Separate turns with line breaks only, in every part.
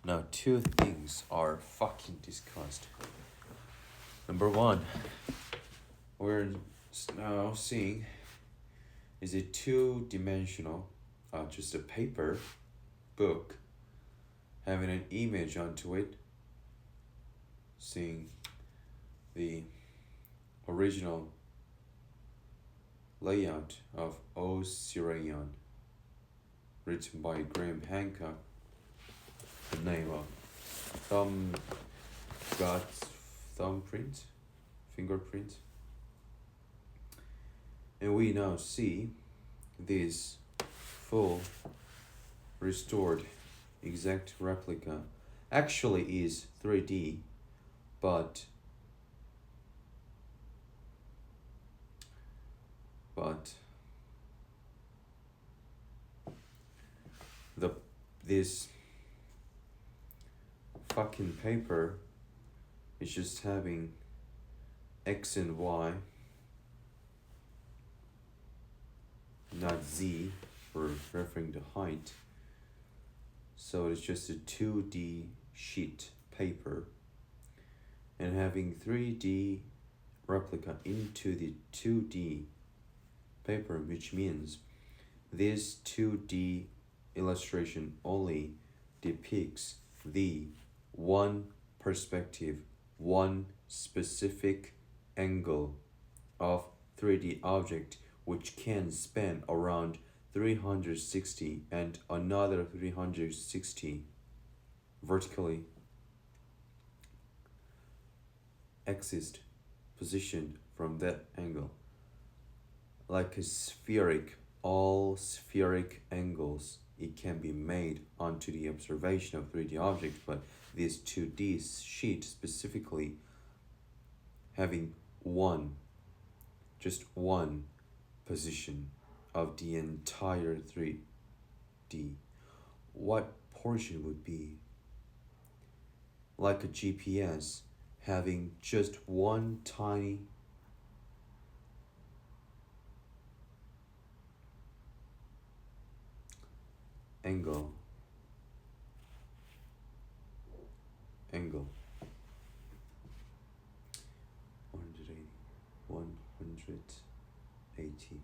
Now, two things are fucking discussed. Number one, we're now seeing is a two-dimensional, just a paper book having an image onto it, seeing the original layout of Osirian, written by Graham Hancock, the name of God's thumbprint, fingerprint. And we now see this full, restored, exact replica actually is 3D, but this fucking paper is just having X and Y, not Z, for referring to height. So it's just a 2D sheet paper and having 3D replica into the 2D paper, which means this 2D illustration only depicts the one perspective, one specific angle of 3D object, which can span around 360 and another 360 vertically exist positioned from that angle. Like a spheric, all spheric angles, it can be made onto the observation of 3D object, but this 2D sheet specifically having just one position of the entire 3D. What portion would be like a GPS having just one tiny angle 180 180.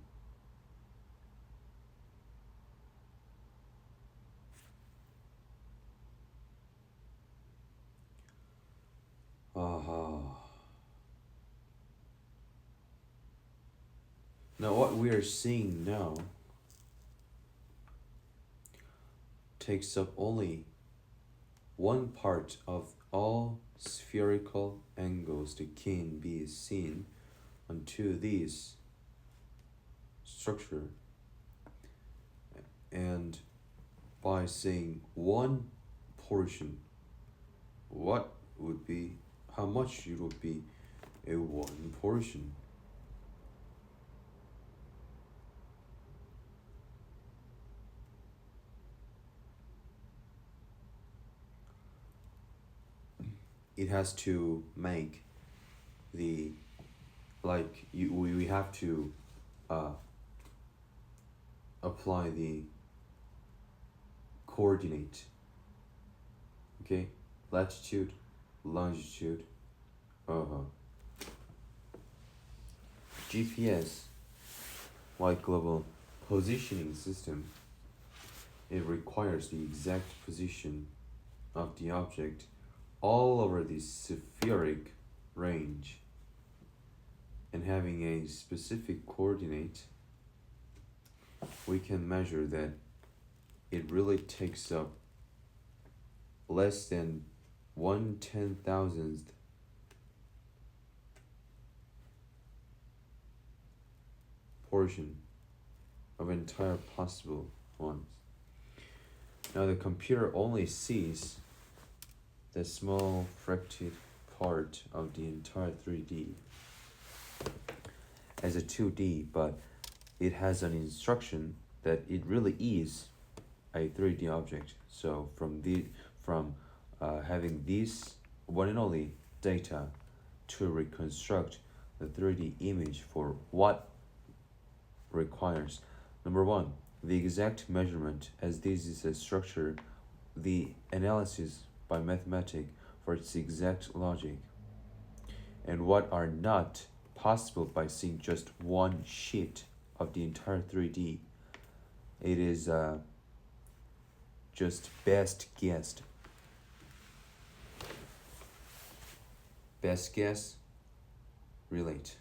Now what we are seeing now takes up only one part of all spherical angles that can be seen onto this structure, and by saying one portion, what would be, how much it would be a one portion? It has to make the, we have to apply the coordinate, okay, latitude, longitude. GPS, like global positioning system, it requires the exact position of the object all over the spheric range, and having a specific coordinate, we can measure that it really takes up less than 1/10,000th portion of entire possible ones. Now the computer only sees the small fractured part of the entire 3D as a 2D, but it has an instruction that it really is a 3D object. So from having this one and only data to reconstruct the 3D image for what requires, number one, the exact measurement, as this is a structure the analysis by mathematics for its exact logic, and what are not possible by seeing just one sheet of the entire 3D. It is just best guessed. Best guess, relate.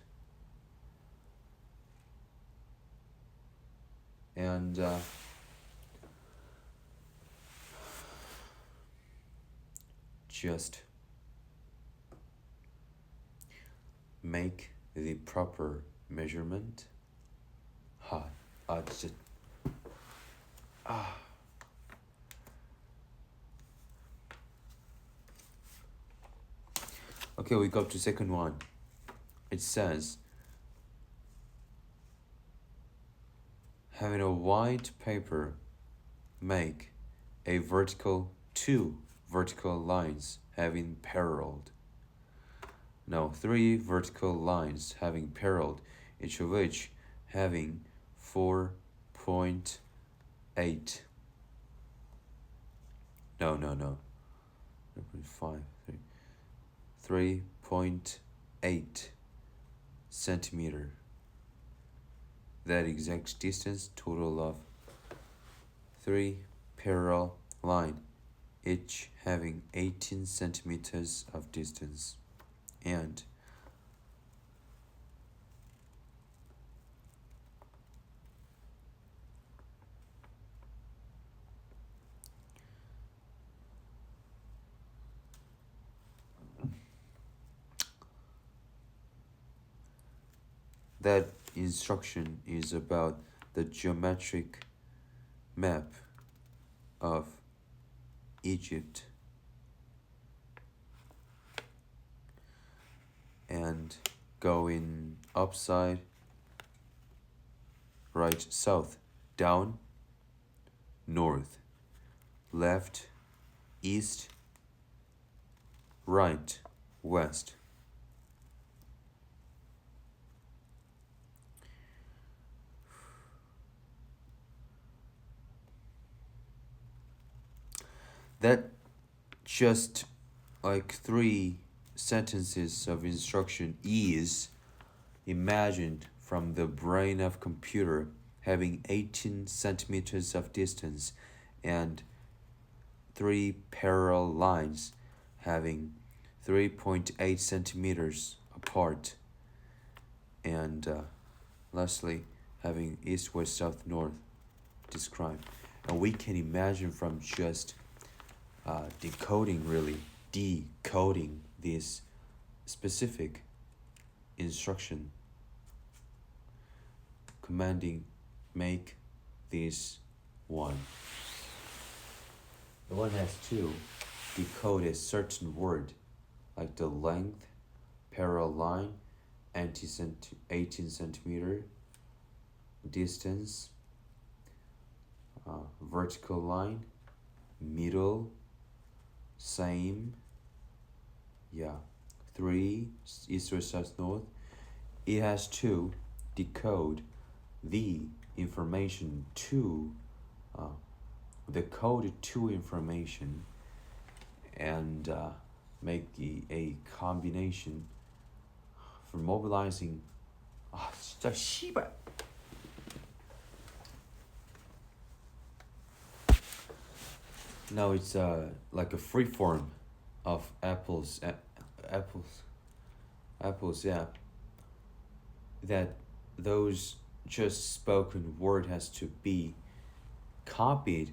And just make the proper measurement. Just Okay, we go to second one. It says, having a white paper, make two vertical lines having paralleled. Now, 3 vertical lines having paralleled, each of which having 4.8. No. 3.5, 3.8 centimeter. That exact distance, total of 3 parallel line, each having 18 centimeters of distance, and that instruction is about the geometric map of Egypt, and going upside, right, south, down, north, left, east, right, west. That just like 3 sentences of instruction is imagined from the brain of computer having 18 centimeters of distance and 3 parallel lines having 3.8 centimeters apart, and lastly having east, west, south, north described. And we can imagine from just decoding this specific instruction, commanding make this one. The one has to decode a certain word, like the length, parallel line, 18 centimeter, distance, vertical line, middle, same, 3, east, west, south, north. It has to decode the information to the code to information, and make a combination for mobilizing. 진짜 씨발. Now it's like a free form of apples, yeah. That those just spoken word has to be copied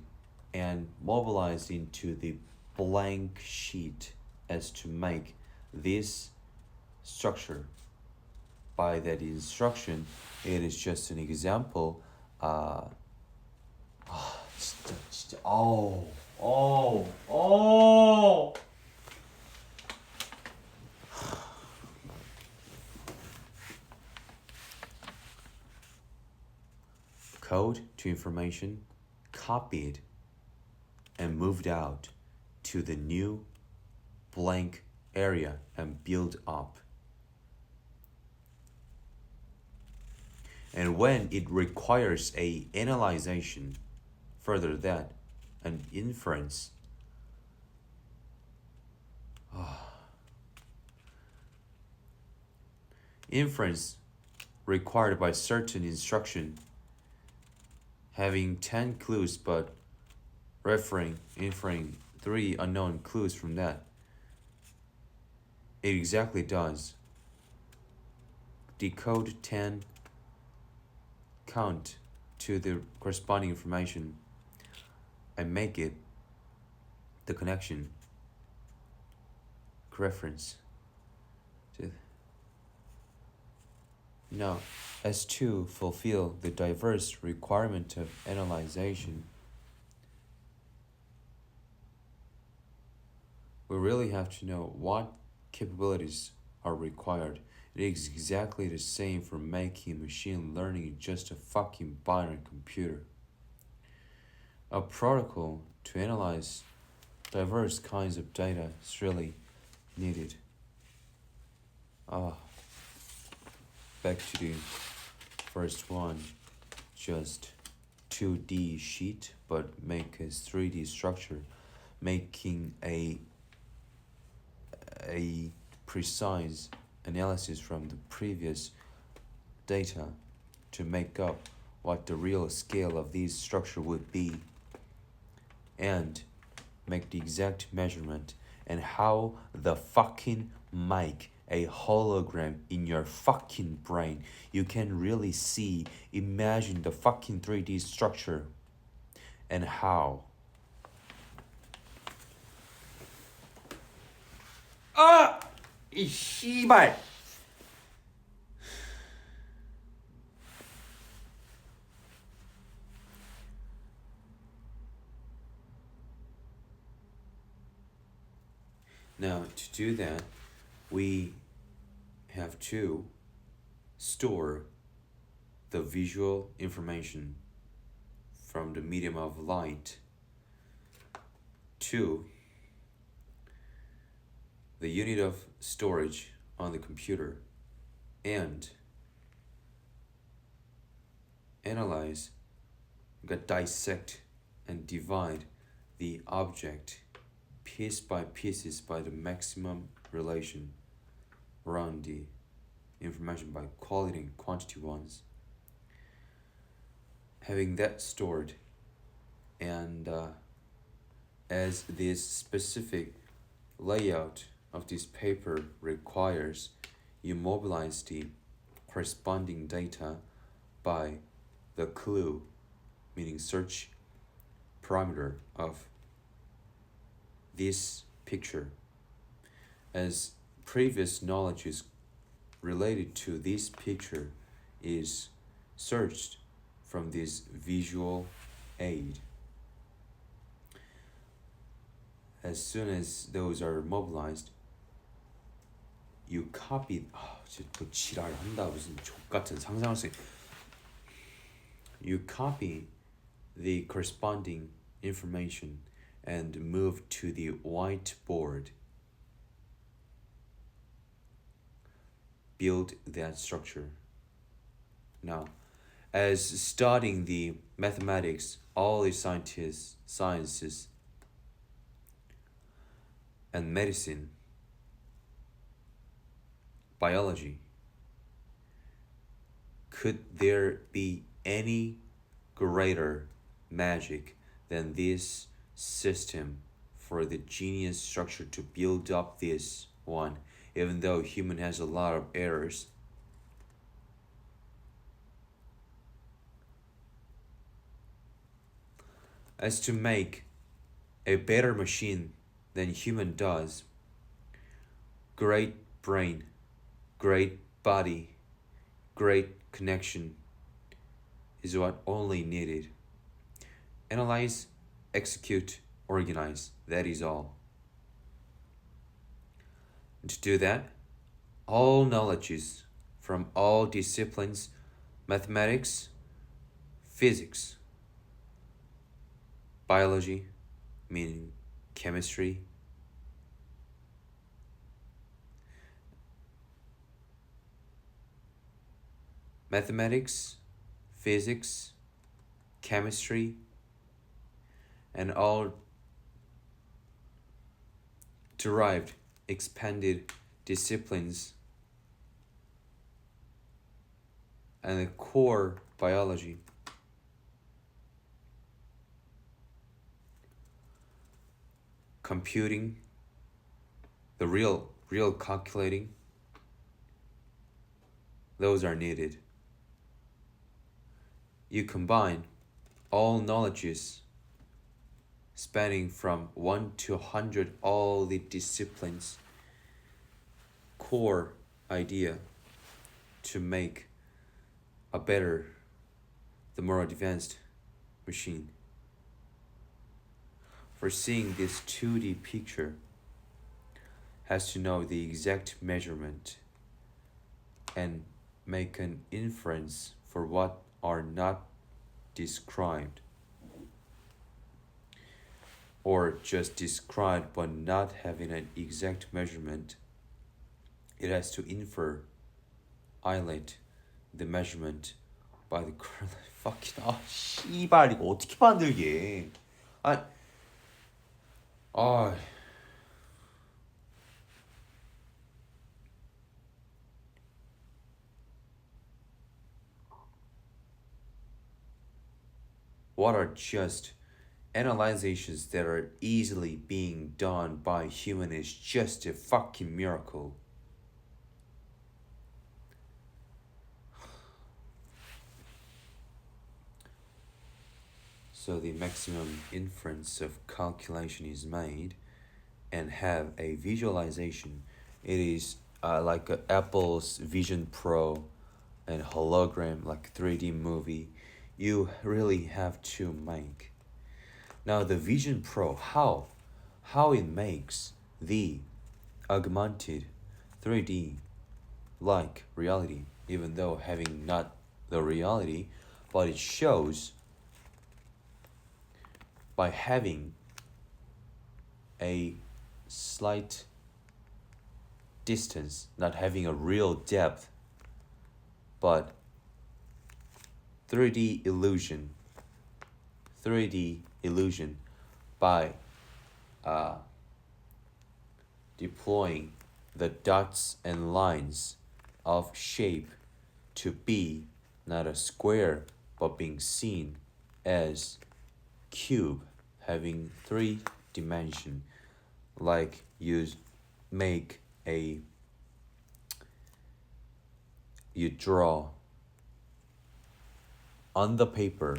and mobilized into the blank sheet as to make this structure. By that instruction, it is just an example. Code to information copied and moved out to the new blank area and build up. And when it requires a analyzation, further that, an inference inference required by certain instruction, having 10 clues but inferring 3 unknown clues from that. It exactly does. Decode 10, count to the corresponding information, and make it the connection, reference. Now, as to fulfill the diverse requirement of analyzation, we really have to know what capabilities are required. It is exactly the same for making machine learning just a fucking binary computer. A protocol to analyze diverse kinds of data is really needed. Back to the first one, just 2D sheet, but make a 3D structure, making a precise analysis from the previous data to make up what the real scale of this structure would be, and make the exact measurement, and how the fucking make a hologram in your fucking brain. You can really imagine the fucking 3D structure and how. 이 씨발. Now, to do that, we have to store the visual information from the medium of light to the unit of storage on the computer, and analyze, dissect, and divide the object piece by pieces by the maximum relation around the information by quality and quantity ones. Having that stored, and as this specific layout of this paper requires, you mobilize the corresponding data by the clue, meaning search parameter of this picture. As previous knowledge is related to this picture is searched from this visual aid. As soon as those are mobilized, you copy. 뭐 지랄한다 무슨 족같은 상상할 수. You copy the corresponding information and move to the whiteboard. Build that structure. Now, as studying the mathematics, all the sciences, and medicine, biology, could there be any greater magic than this system for the genius structure to build up this one, even though human has a lot of errors? As to make a better machine than human does, great brain, great body, great connection is what only needed. Analyze, execute, organize, that is all. And to do that, all knowledges from all disciplines, mathematics, physics, biology, meaning chemistry, mathematics, physics, chemistry, and all derived, expanded disciplines and the core biology. Computing, the real calculating, those are needed. You combine all knowledges spanning from 1 to 100, all the disciplines, core idea to make a better, the more advanced machine. For seeing this 2D picture has to know the exact measurement and make an inference for what are not described, or just described but not having an exact measurement. It has to infer, isolate the measurement by the fucking
씨발 이거 어떻게 만들게? 아,
아 what are just analyzations that are easily being done by human is just a fucking miracle. So the maximum inference of calculation is made and have a visualization. It is like Apple's Vision Pro and hologram, like 3D movie. You really have to make. Now the Vision Pro, how it makes the augmented 3D like reality, even though having not the reality, but it shows by having a slight distance, not having a real depth, but 3D illusion by deploying the dots and lines of shape to be not a square but being seen as cube having 3 dimension, like you draw on the paper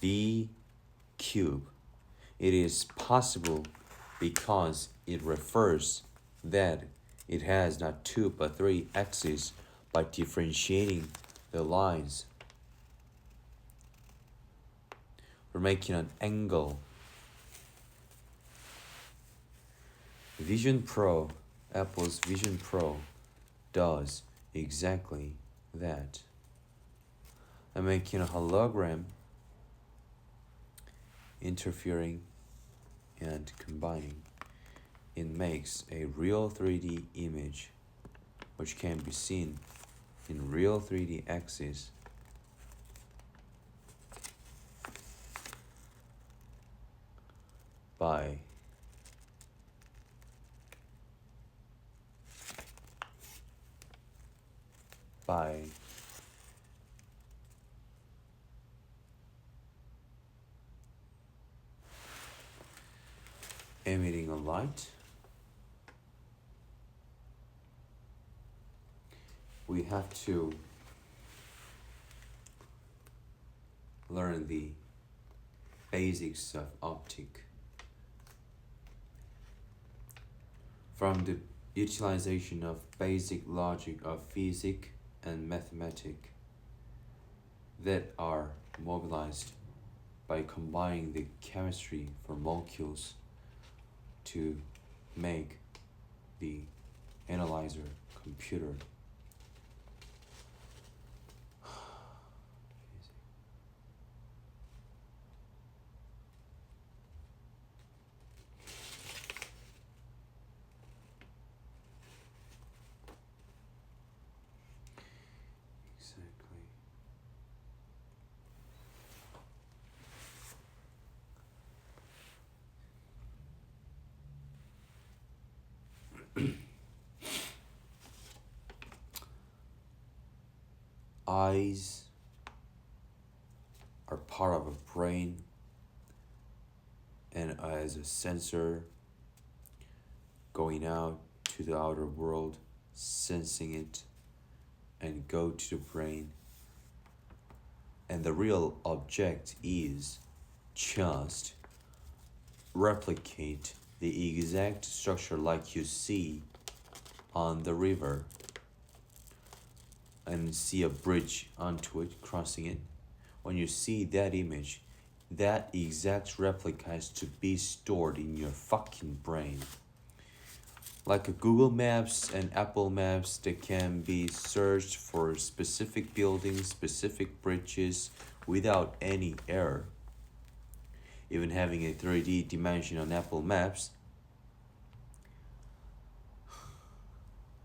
the cube. It is possible because it refers that it has not 2 but 3 axes by differentiating the lines. We're making an angle. Vision Pro, Apple's Vision Pro does exactly that. I'm making a hologram, interfering and combining. It makes a real 3D image which can be seen in real 3D axis by emitting a light. We have to learn the basics of optic. From the utilization of basic logic of physics and mathematics that are mobilized by combining the chemistry for molecules to make the analyzer computer. Exactly. eyes are part of a brain and as a sensor going out to the outer world, sensing it and go to the brain. And the real object is just replicate the exact structure like you see on the river and see a bridge onto it, crossing it. When you see that image, that exact replica has to be stored in your fucking brain. Like a Google Maps and Apple Maps that can be searched for specific buildings, specific bridges without any error. Even having a 3D dimension on Apple Maps,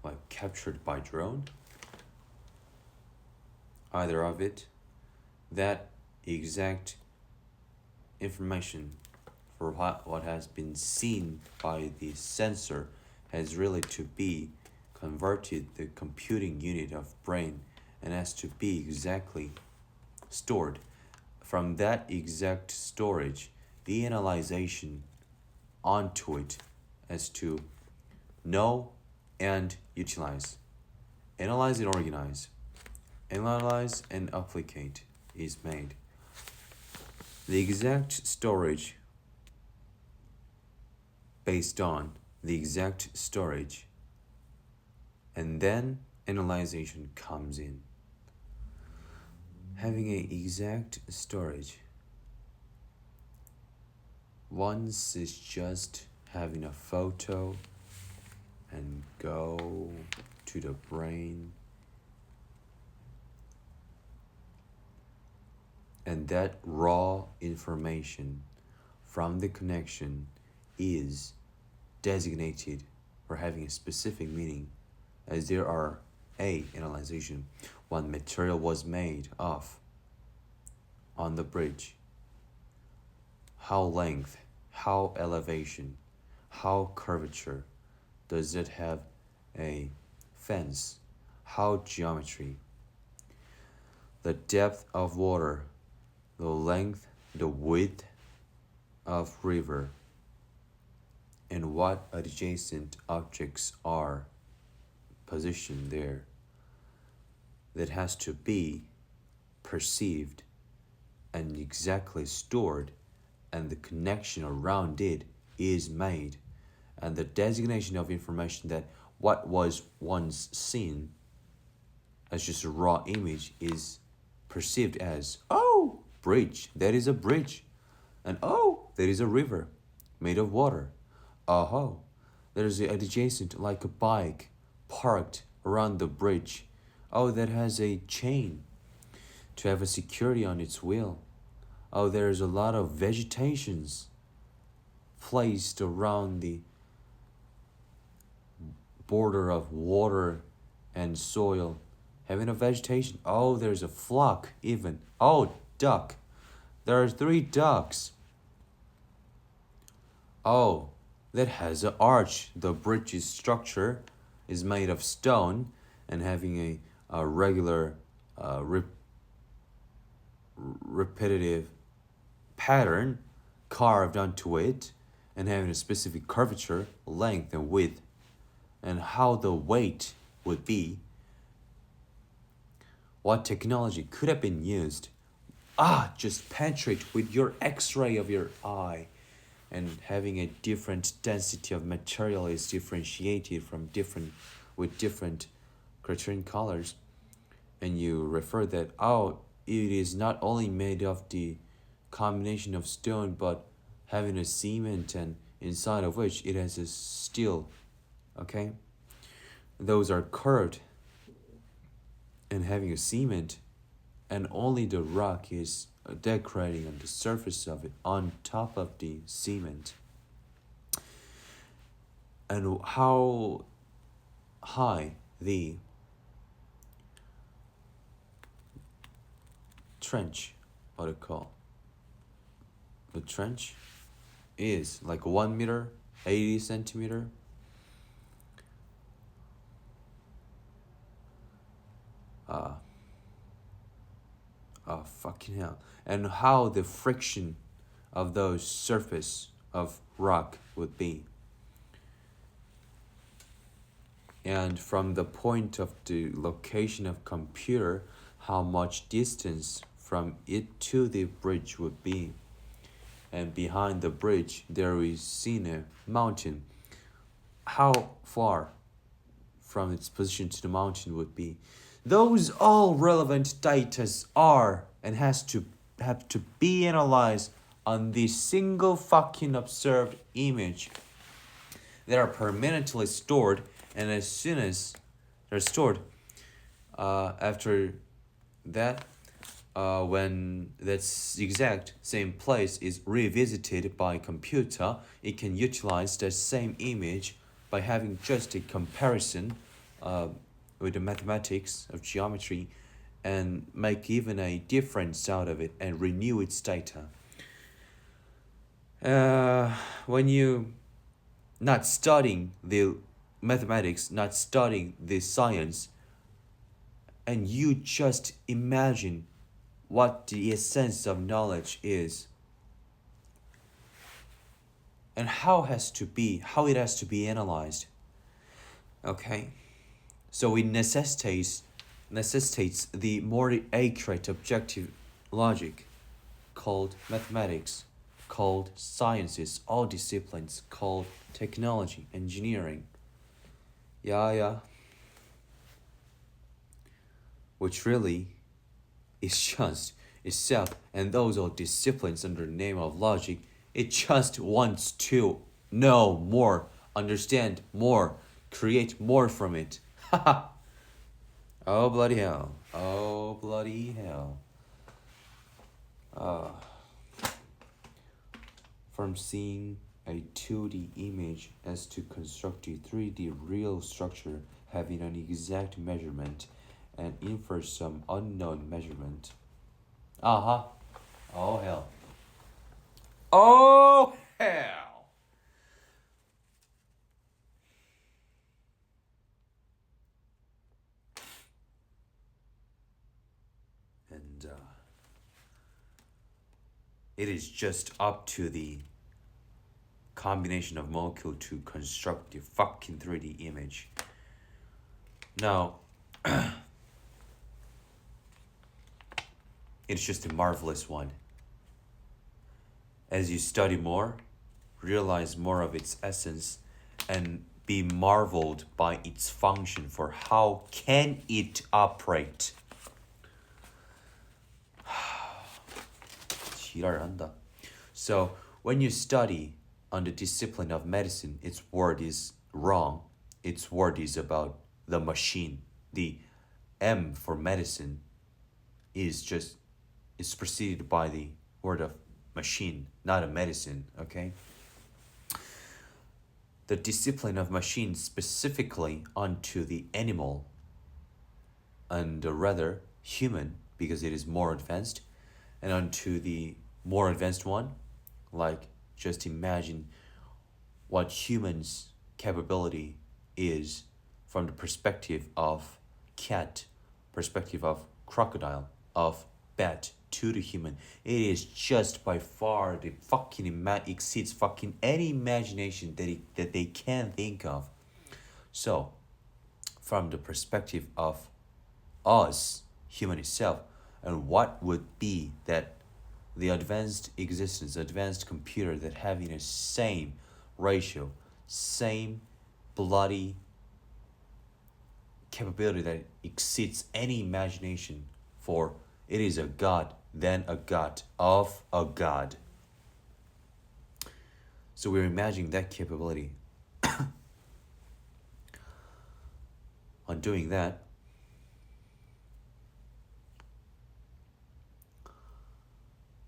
like captured by drone, either of it, that exact information for what has been seen by the sensor has really to be converted the computing unit of brain and has to be exactly stored. From that exact storage, the analyzation onto it as to know and utilize. Analyze and organize. Analyze and applicate is made. The exact storage based on the exact storage, and then analyzation comes in. Having an exact storage once is just having a photo and go to the brain, and that raw information from the connection is designated or having a specific meaning, as there are a analyzation what material was made of on the bridge, how length, how elevation, how curvature, does it have a fence, how geometry, the depth of water, the length, the width of river, and what adjacent objects are positioned there. That has to be perceived and exactly stored, and the connection around it is made, and the designation of information that what was once seen as just a raw image is perceived as, oh, bridge, that is a bridge, and oh, there is a river made of water. Oh, there's an adjacent like a bike parked around the bridge. Oh, that has a chain to have a security on its wheel. Oh, there's a lot of vegetations placed around the border of water and soil. Having a vegetation. Oh, there's a flock even. Oh, duck. There are 3 ducks. Oh, that has an arch. The bridge's structure is made of stone and having a regular repetitive pattern carved onto it and having a specific curvature, length, and width, and how the weight would be, what technology could have been used. Just penetrate with your x-ray of your eye, and having a different density of material is differentiated from different criterion colors, and you refer that it is not only made of the combination of stone but having a cement and inside of which it has a steel. Okay, those are curved and having a cement, and only the rock is decorating on the surface of it on top of the cement. And how high the trench, what it called, the trench is like 1 meter, 80 centimeter. Oh, fucking hell. And how the friction of those surface of rock would be. And from the point of the location of computer, how much distance from it to the bridge would be. And behind the bridge, there is seen a mountain. How far from its position to the mountain would be. Those all relevant data are and have to be analyzed on this single fucking observed image. They are permanently stored, and as soon as they're stored, after that, when that exact same place is revisited by computer, it can utilize that same image by having just a comparison with the mathematics of geometry and make even a difference out of it and renew its data. When you not studying the mathematics, not studying the science, and you just imagine what the essence of knowledge is and how it has to be analyzed. Okay, so it necessitates the more accurate objective logic called mathematics, called sciences, all disciplines called technology, engineering. Yeah. Which really is just itself, and those are disciplines under the name of logic. It just wants to know more, understand more, create more from it. Oh bloody hell. Oh bloody hell. From seeing a 2D image as to construct a 3D real structure having an exact measurement and infer some unknown measurement. Uh-huh. Oh hell. Oh hell. And it is just up to the combination of molecule to construct the fucking 3D image. Now, it's just a marvelous one. As you study more, realize more of its essence, and be marveled by its function for how can it operate. 지랄한다. So when you study on the discipline of medicine, its word is wrong. Its word is about the machine. The M for medicine is preceded by the word of machine, not a medicine, okay? The discipline of machine specifically onto the animal and rather human, because it is more advanced, and onto the more advanced one, like just imagine what humans' capability is from the perspective of cat, perspective of crocodile, of bat to the human. It is just by far the fucking exceeds fucking any imagination that they can think of. So, from the perspective of us, human itself, and what would be that the advanced existence, advanced computer that having a same ratio, same bloody capability that exceeds any imagination, for it is a god, then a god of a god. So we're imagining that capability. On doing that,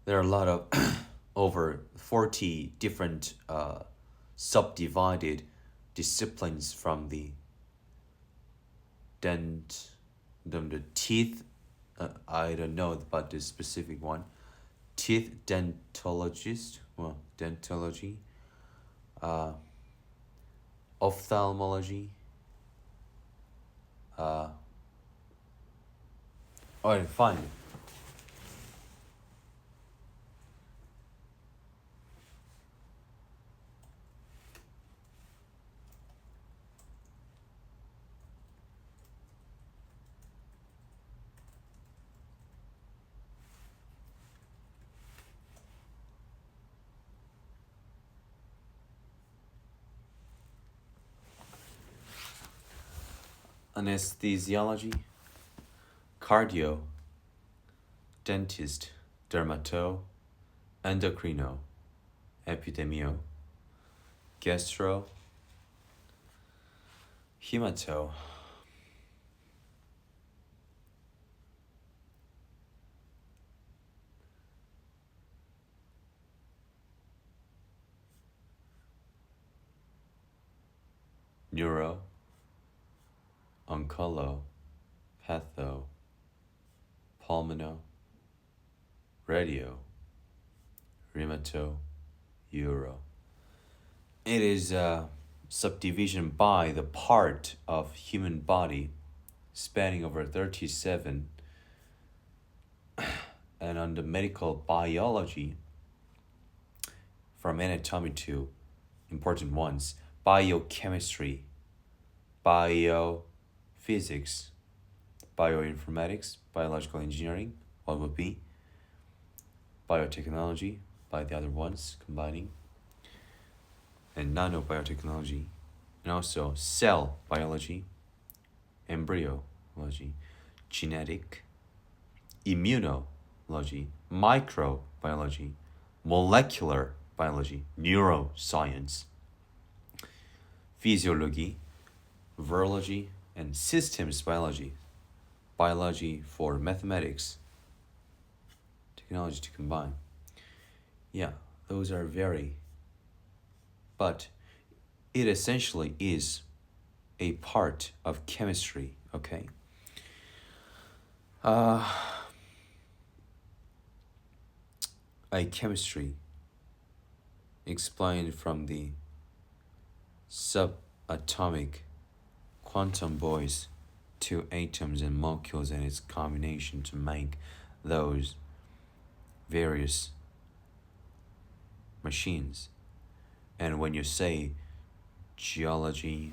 there are a lot of over 40 different subdivided disciplines from the teeth. I don't know about this specific one. Teeth dentologist, dentology, ophthalmology. Oh, fine. anesthesiology, cardio, dentist, dermato, endocrino, epidemio, gastro, hemato, neuro, oncolo, patho, pulmono, radio, rheumato, euro. It is a subdivision by the part of human body spanning over 37, and on the medical biology from anatomy to important ones: biochemistry, biophysics, bioinformatics, biological engineering, what would be biotechnology by the other ones combining, and nanobiotechnology, and also cell biology, embryology, genetic, immunology, microbiology, molecular biology, neuroscience, physiology, virology, and systems biology, biology for mathematics, technology to combine. Yeah, those are very, but it essentially is a part of chemistry, okay? A chemistry explained from the subatomic quantum boys to atoms and molecules and its combination to make those various machines. And when you say geology,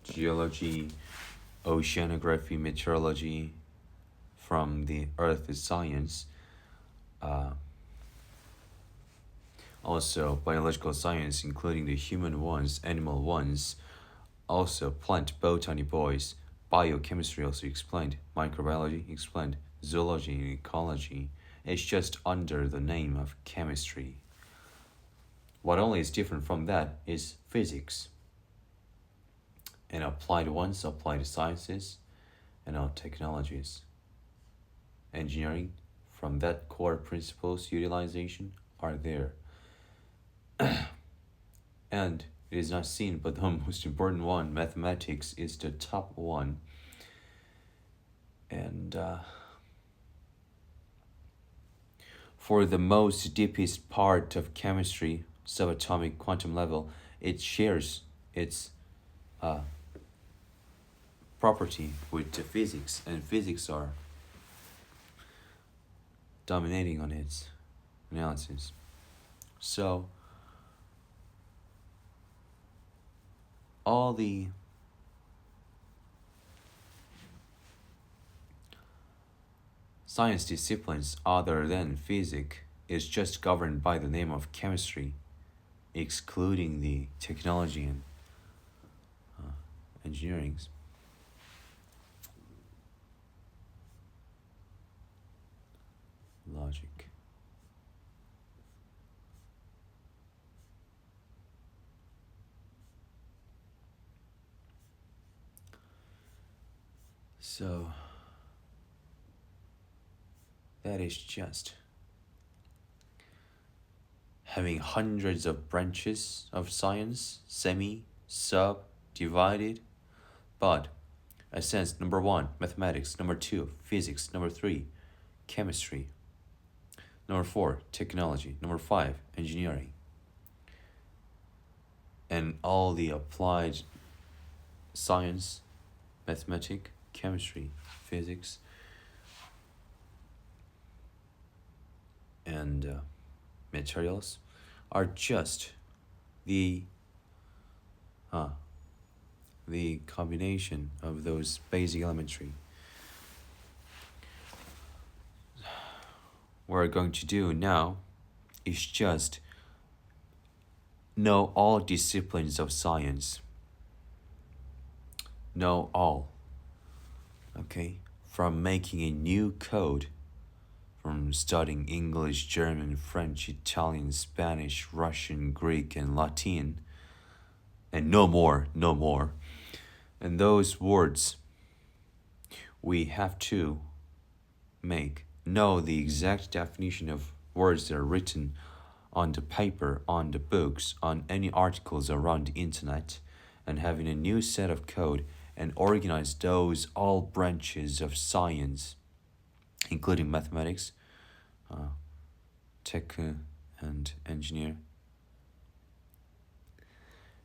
geology, oceanography, meteorology, from the earth is science, also biological science, including the human ones, animal ones, also plant botany boys, biochemistry also explained, microbiology explained, zoology and ecology. It's just under the name of chemistry. What only is different from that is physics. And applied ones, applied sciences, and our technologies. Engineering, from that core principles utilization are there. And it is not seen, but the most important one, mathematics, is the top one. And for the most deepest part of chemistry, subatomic quantum level, it shares its property with the physics, and physics are dominating on its analysis. So all the science disciplines other than physics is just governed by the name of chemistry, excluding the technology and engineering. Logic. So that is just having hundreds of branches of science, semi, sub, divided, but a sense, number 1, mathematics, number 2, physics, number 3, chemistry, number 4, technology, number 5, engineering, and all the applied science, mathematics, chemistry, physics, and materials are just the the combination of those basic elementary. What we're going to do now is just know all disciplines of science. Know all. Okay? From making a new code, from studying English, German, French, Italian, Spanish, Russian, Greek, and Latin, and no more. And those words, we have to know the exact definition of words that are written on the paper, on the books, on any articles around the internet, and having a new set of code and organize those all branches of science, including mathematics, tech, and engineer,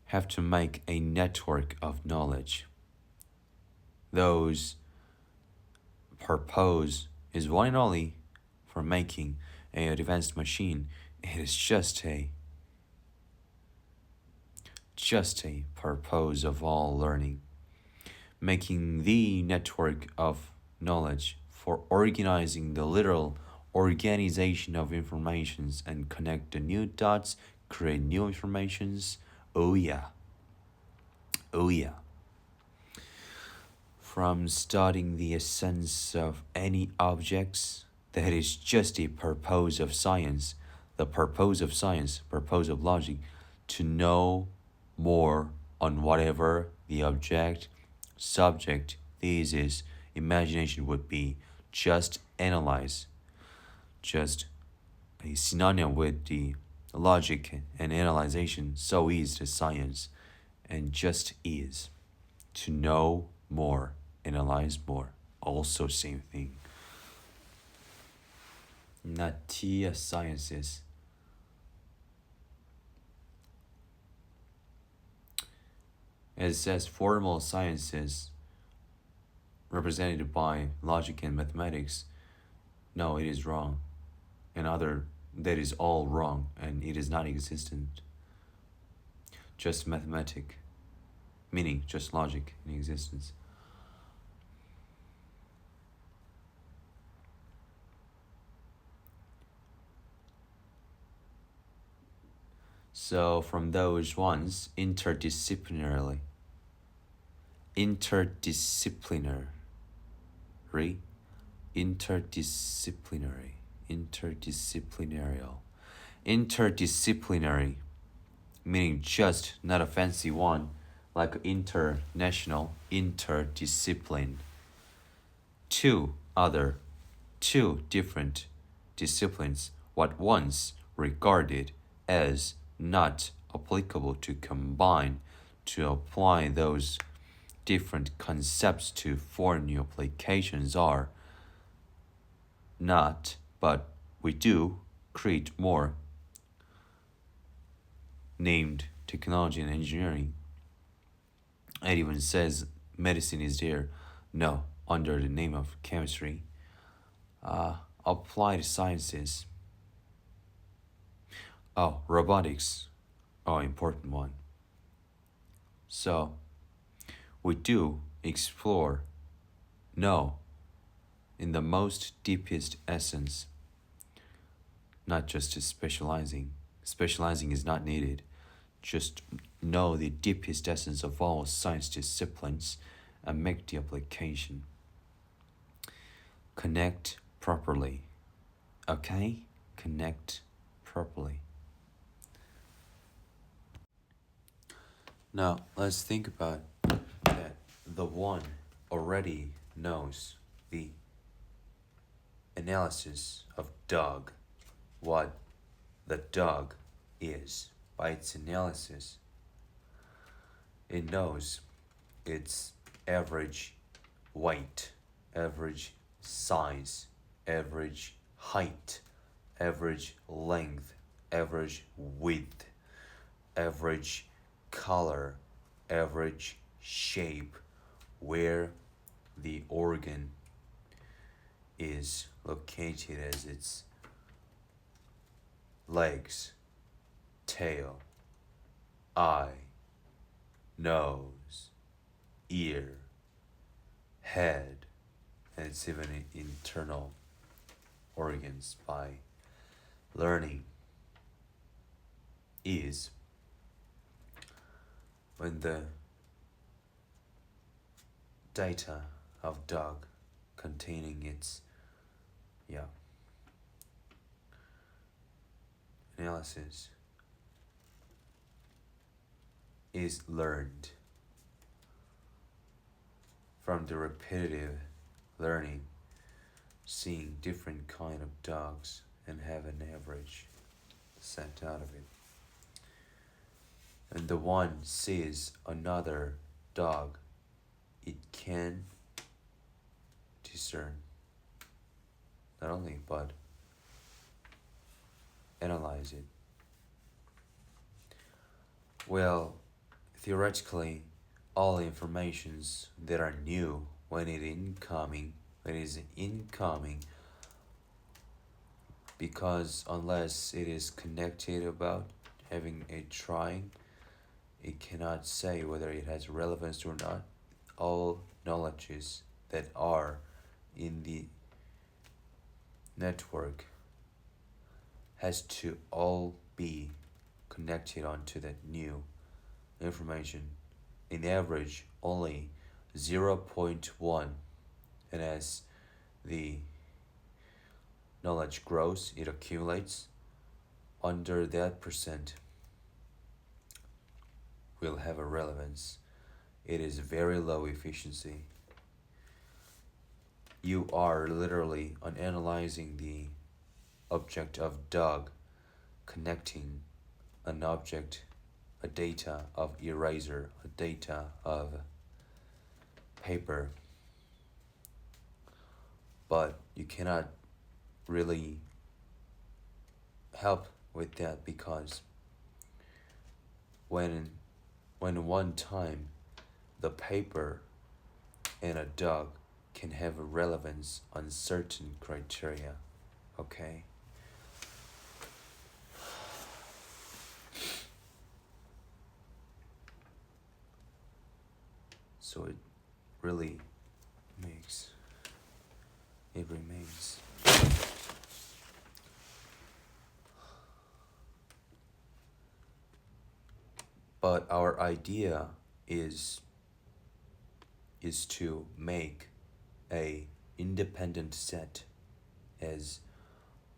have to make a network of knowledge. Those purpose is one and only for making a advanced machine. It is just a purpose of all learning, making the network of knowledge for organizing the literal organization of informations and connect the new dots, create new informations. Oh yeah. From studying the essence of any objects, that is just a purpose of science, the purpose of science, purpose of logic, to know more on whatever the object, subject, thesis, imagination would be. Just analyze. Just a synonym with the logic and analyzation. So is the science, and just is. To know more, analyze more. Also same thing. Natia sciences. It says formal sciences represented by logic and mathematics. No, it is wrong. That is all wrong, and it is not existent. Just mathematic, meaning just logic in existence. So from those ones, interdisciplinary, interdisciplinary, meaning just, not a fancy one, like international, interdiscipline. Two different disciplines, what once regarded as not applicable, to combine, to apply those different concepts to foreign new applications, are not, but we do create more, named technology and engineering. It even says medicine is there. No, under the name of chemistry. Applied sciences. Oh, robotics. Oh, important one. So, we do explore, know, in the most deepest essence, not just specializing. Specializing is not needed. Just know the deepest essence of all science disciplines and make the application. Connect properly. Okay? Connect properly. Now, let's think about that. The one already knows the analysis of dog, what the dog is by its analysis. It knows its average weight, average size, average height, average length, average width, average color, average shape, where the organ is located as its legs, tail, eye, nose, ear, head, and it's even internal organs by learning is when the data of dog containing its analysis is learned from the repetitive learning, seeing different kind of dogs and have an average set out of it. And the one sees another dog, it can discern not only but analyze it. Well, theoretically, all informations that are new when it is incoming, because unless it is connected about having a trying, it cannot say whether it has relevance or not. All knowledges that are in the network has to all be connected onto that new information. In average, only 0.1, and as the knowledge grows, it accumulates. Under that percent will have a relevance. It is very low efficiency. You are literally on analyzing the object of dog, connecting an object, a data of eraser, a data of paper. But you cannot really help with that, because when one time the paper and a dog can have a relevance on certain criteria, okay? So it really remains. But our idea is to make a independent set, as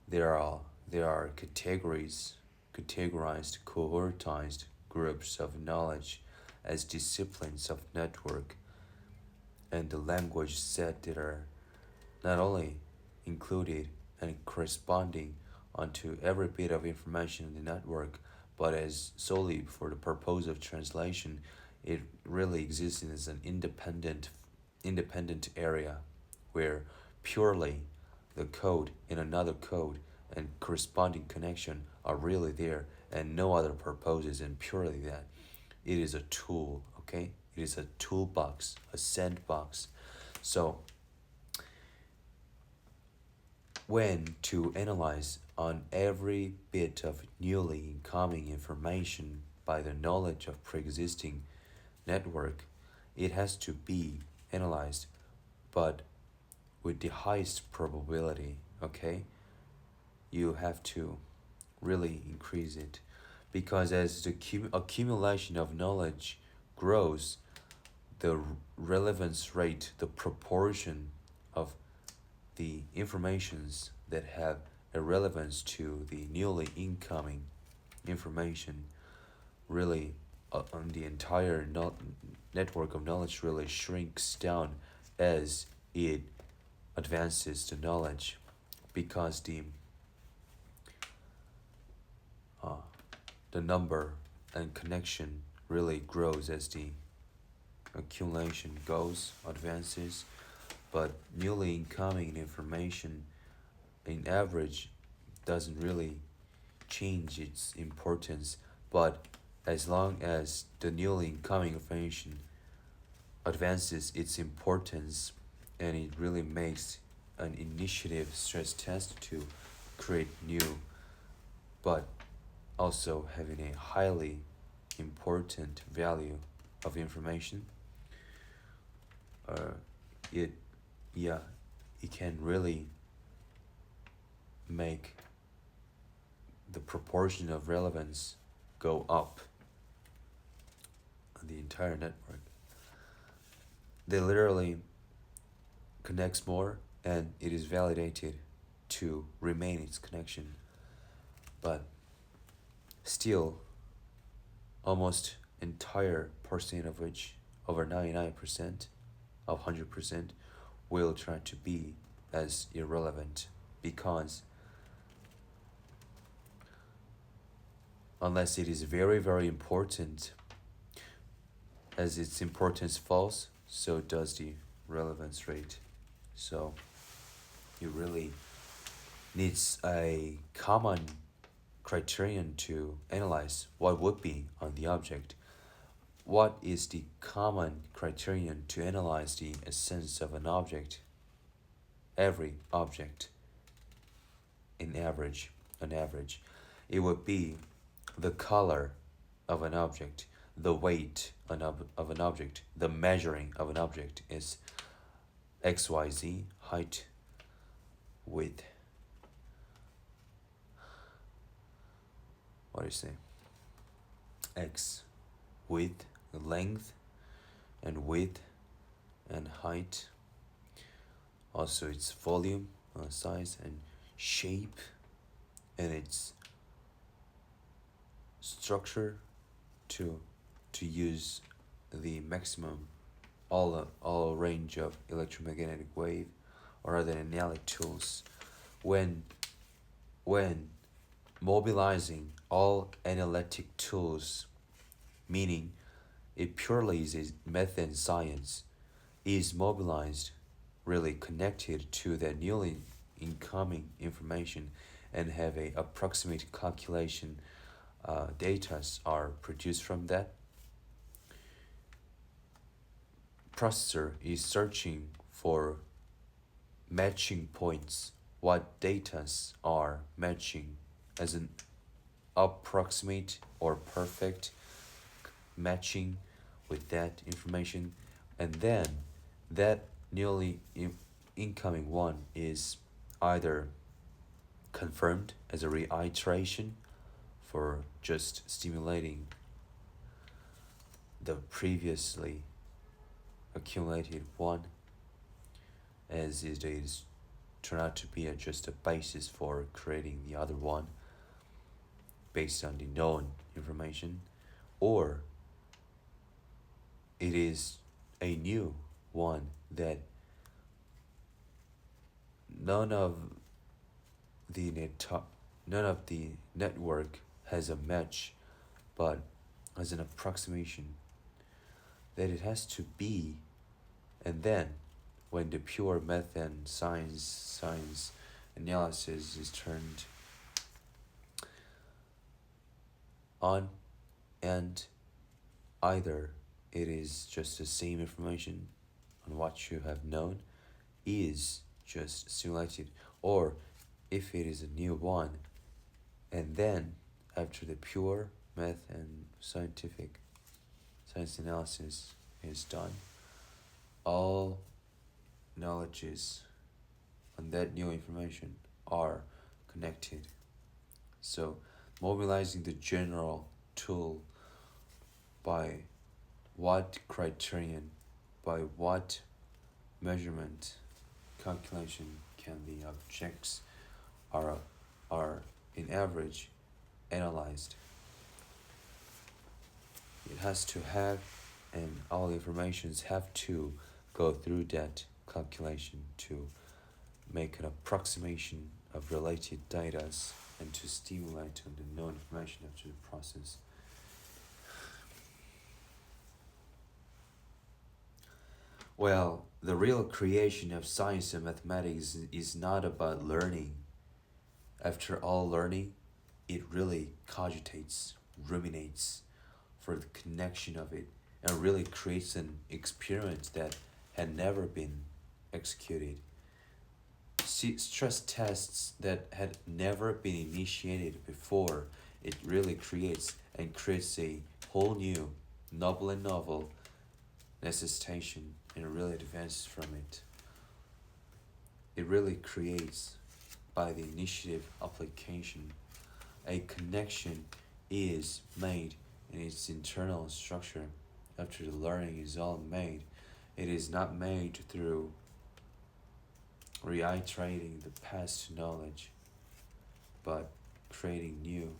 there are categorized cohortized groups of knowledge as disciplines of network, and the language set that are not only included and corresponding onto every bit of information in the network, but as solely for the purpose of translation. It really exists as an independent area where purely the code in another code and corresponding connection are really there, and no other purposes, and purely that. It is a tool, okay? It is a toolbox, a sandbox. So when to analyze on every bit of newly incoming information by the knowledge of pre-existing network, it has to be analyzed, but with the highest probability, okay? You have to really increase it, because as the accumulation of knowledge grows, the relevance rate, the proportion of the informations that have a relevance to the newly incoming information really on the entire network of knowledge really shrinks down as it advances the knowledge, because the number and connection really grows as the accumulation advances. But newly incoming information in average doesn't really change its importance, but as long as the newly incoming information advances its importance, and it really makes an initiative stress test to create new, but also having a highly important value of information, uh, it yeah it can really make the proportion of relevance go up on the entire network. They literally connects more and it is validated to remain its connection. But still, almost entire percent of which, over 99% of 100%, will try to be as irrelevant because unless it is very, very important, as its importance falls, so does the relevance rate. So it really needs a common criterion to analyze what would be on the object. What is the common criterion to analyze the essence of an object? Every object, on average, it would be the color of an object, the weight of an object, the measuring of an object is XYZ, height, width. What do you say? X, width, length, and width, and height. Also, its volume, size, and shape, and its structure to use the maximum all range of electromagnetic wave or other analytic tools when mobilizing all analytic tools, meaning it purely is a method in science, is mobilized, really connected to the newly incoming information and have a approximate calculation data are produced from that. Processor is searching for matching points, what datas are matching as an approximate or perfect matching with that information, and then that newly incoming one is either confirmed as a reiteration for just stimulating the previously accumulated one, as it is turn out to be just a basis for creating the other one based on the known information, or it is a new one that none of the network has a match, but as an approximation that it has to be, and then when the pure method science analysis is turned on, and either it is just the same information on what you have known is just simulated, or if it is a new one, and then after the pure math and science analysis is done, all knowledges on that new information are connected. So mobilizing the general tool by what criterion, by what measurement calculation can the objects are in average analyzed. It has to have, and all informations have to go through that calculation to make an approximation of related data and to stimulate on the known information after the process. Well, the real creation of science and mathematics is not about learning. After all learning, it really cogitates, ruminates for the connection of it, and really creates an experience that had never been executed. Stress tests that had never been initiated before it really creates a whole new novel and novel necessitation and really advances from it. It really creates by the initiative application. A connection is made in its internal structure after the learning is all made. It is not made through reiterating the past knowledge, but creating new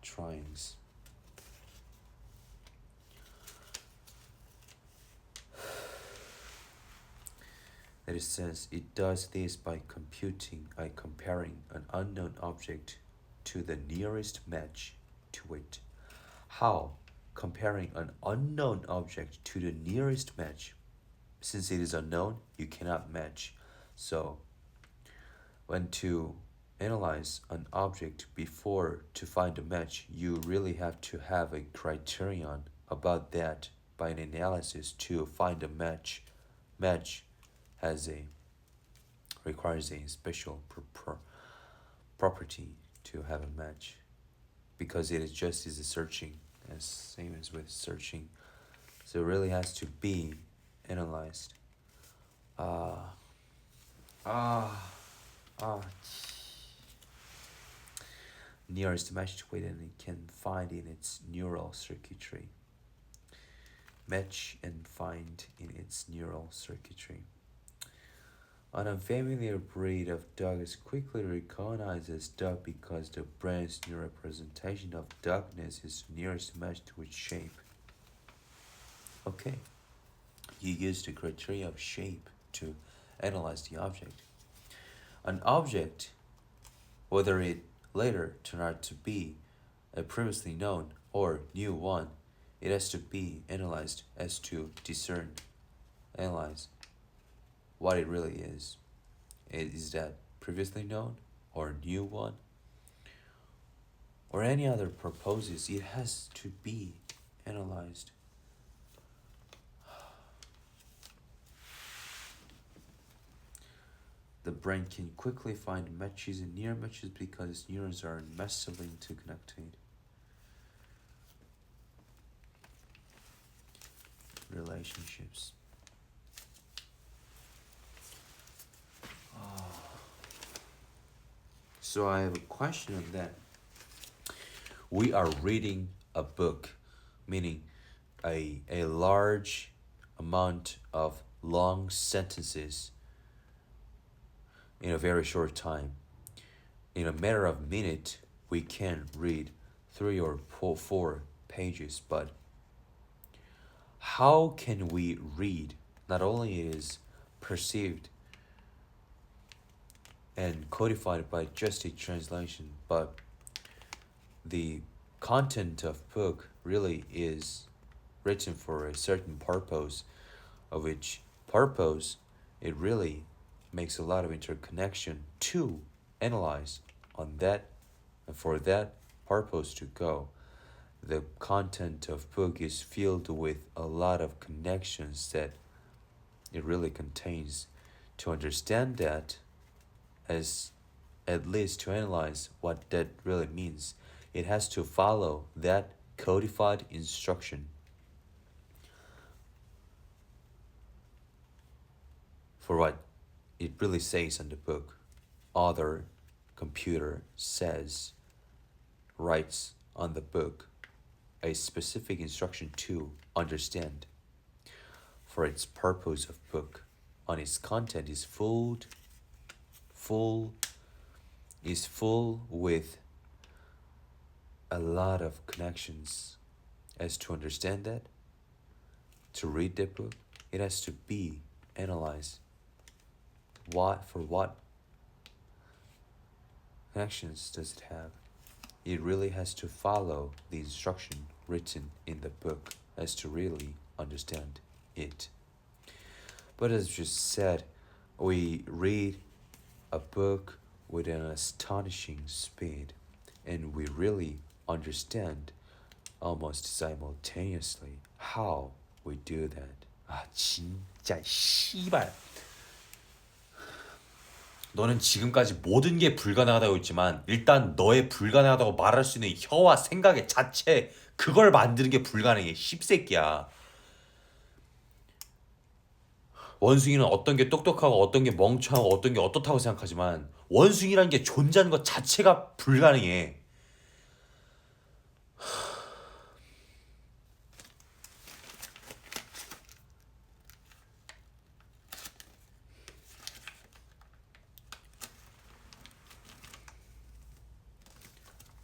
tryings. That it says it does this by comparing an unknown object to the nearest match to it. How? Comparing an unknown object to the nearest match. Since it is unknown, you cannot match. So, when to analyze an object before to find a match, you really have to have a criterion about that by an analysis to find a match. Match requires a special property to have a match because it is just as a searching as same as with searching, so it really has to be analyzed. Nearest match to it, and it can find in its neural circuitry. Match and find in its neural circuitry. An unfamiliar breed of dog is quickly recognized as dog because the brain's new representation of dogness is nearest match to its shape. Okay, you use the criteria of shape to analyze the object. An object, whether it later turned out to be a previously known or new one, it has to be analyzed as to analyze what it really is. Is that previously known or new one? Or any other purposes, it has to be analyzed. The brain can quickly find matches and near matches because its neurons are massively interconnected. Relationships. So I have a question on that. We are reading a book, meaning a large amount of long sentences in a very short time. In a matter of minute, we can read 3 or 4 pages, but how can we read? Not only it is perceived and codified by just a translation, but the content of book really is written for a certain purpose, of which purpose it really makes a lot of interconnection to analyze on that, and for that purpose to go. The content of book is filled with a lot of connections that it really contains. To understand that, as at least to analyze what that really means, it has to follow that codified instruction. For what it really says in the book, author, computer says, writes on the book a specific instruction to understand. For its purpose of book, on its content is full with a lot of connections. As to understand that, to read the book, it has to be analyzed. What connections does it have? It really has to follow the instruction written in the book as to really understand it. But as just said, we read a book with an astonishing speed, and we really understand almost simultaneously how we do that.
진짜 씨발. 너는 지금까지 모든 게 불가능하다고 했지만 일단 너의 불가능하다고 말할 수 있는 혀와 생각의 자체 그걸 만드는 게 불가능해. 씹새끼야. 원숭이는 어떤 게 똑똑하고 어떤 게 멍청하고 어떤 게 어떻다고 생각하지만 원숭이라는 게 존재하는 것 자체가 불가능해.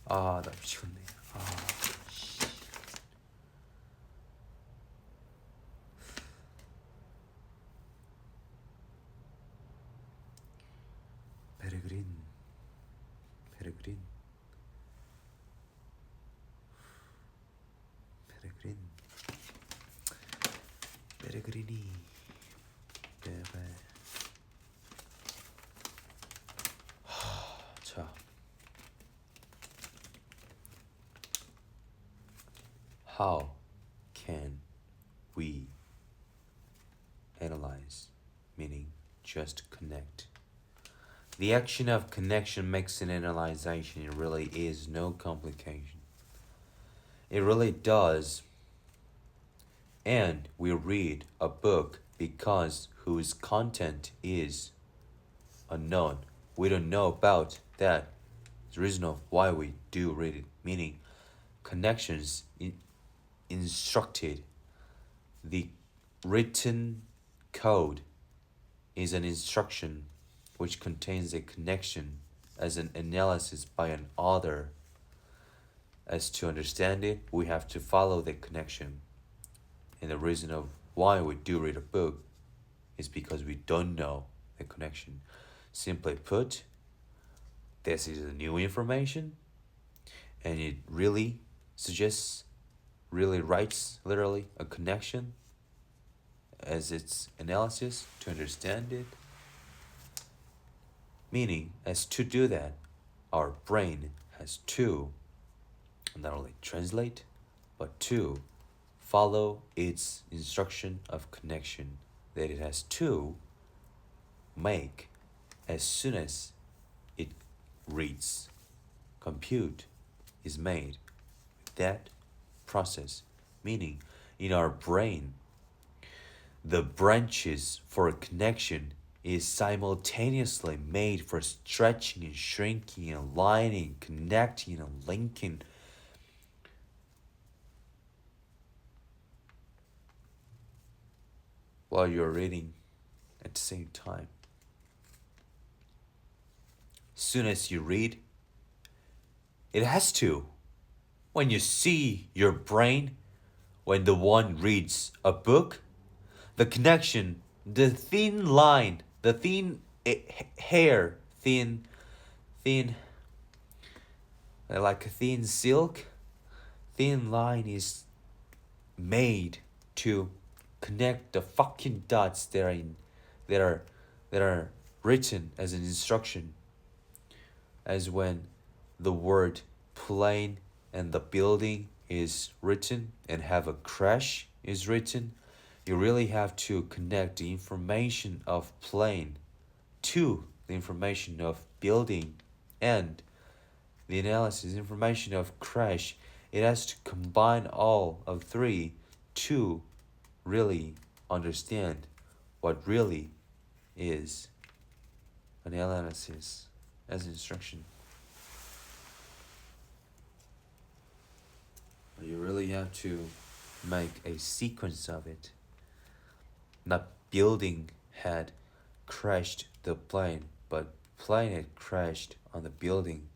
아, 나 미치겠네. 아, 베르그린, 베르그린, 베르그린, 베르그린이, 베베. 자, how can we analyze? Meaning, just connect. The action of connection makes an analyzation. It really is no complication. It really does. And we read a book because whose content is unknown. We don't know about that. The reason of why we do read it, meaning connections instructed. The written code is an instruction which contains a connection as an analysis by an author. As to understand it, we have to follow the connection. And the reason of why we do read a book is because we don't know the connection. Simply put, this is a new information and it really suggests, really writes literally a connection as its analysis to understand it. Meaning, as to do that, our brain has to not only translate, but to follow its instruction of connection that it has to make as soon as it reads. Compute is made with that process, meaning in our brain, the branches for connection is simultaneously made for stretching and shrinking and aligning, connecting and linking. While you're reading at the same time. Soon as you read, it has to. When you see your brain, when the one reads a book, the connection, the thin line, the thin hair, thin, like a thin silk, thin line is made to connect the fucking dots that are written as an instruction. As when the word plane and the building is written and have a crash is written, you really have to connect the information of plane to the information of building and the analysis information of crash. It has to combine all of three to really understand what really is an analysis as instruction. You really have to make a sequence of it. Not building had crashed the plane, but plane had crashed on the building.